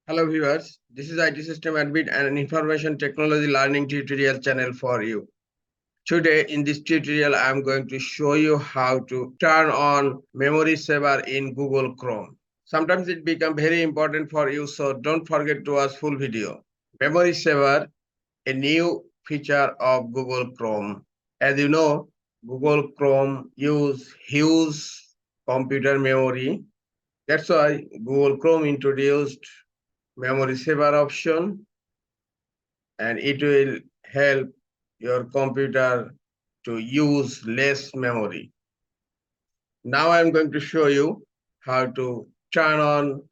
Hello viewers, this is IT System Admin and an information technology learning tutorial channel for you. Today in this tutorial I am going to show you how to turn on memory saver in Google Chrome. Sometimes it becomes very important for you, so don't forget to watch full video. Memory saver, a new feature of Google Chrome. As you know, Google Chrome use huge computer memory. That's why Google Chrome introduced memory saver option, and it will help your computer to use less memory. Now I'm going to show you how to turn on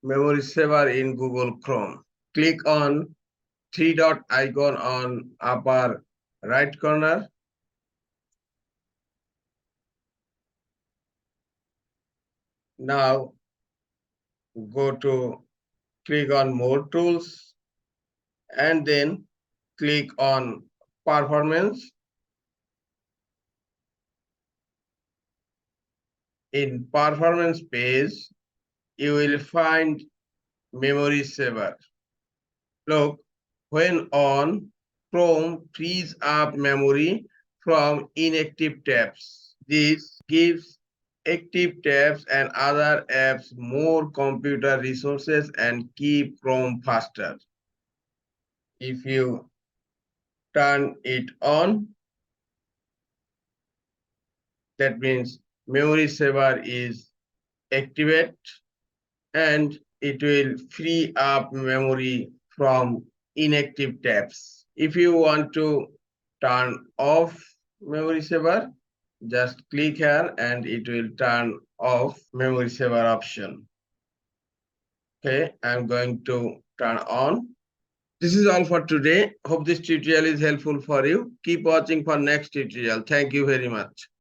memory saver in Google Chrome. Click on three dot icon on upper right corner. Now go to click on more tools and then click on performance. In performance page, you will find memory saver. Look, when on, Chrome frees up memory from inactive tabs. This gives active tabs and other apps more computer resources and keep Chrome faster. If you turn it on, that means memory saver is activate and it will free up memory from inactive tabs. If you want to turn off memory saver, just click here and it will turn off memory saver option. Okay, I'm going to turn on. This is all for today. Hope this tutorial is helpful for you. Keep watching for next tutorial. Thank you very much.